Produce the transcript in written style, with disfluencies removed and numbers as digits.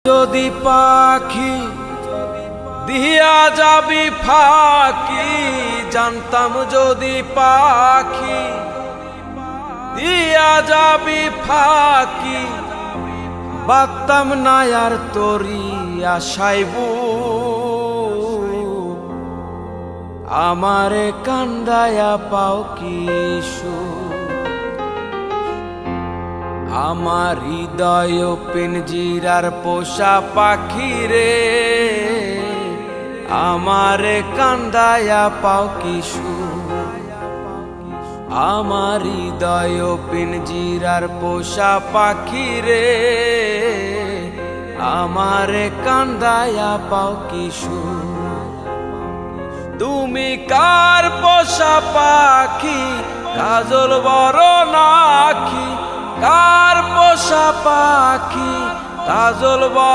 যদি পাখি দিয়া যাবি ফাঁকি, জানতাম যদি পাখি দিয়া যাবি ফাঁকি, বাঁধতাম না আর তোরি আশাইবু। আমারে কান্দায়া পাও কিশু, আমার হৃদয় পিঞ্জিরার পোষা পাখি রে, আমারে কান্দায়া পাও কিশু। আমার হৃদয় পিঞ্জিরার পোষা পাখি রে, আমারে কান্দায়া পাও কিশু। তুমি কার পোষা পাখি, কাজল বড় নাকি? কার পোষা পাখি, কাজল বড়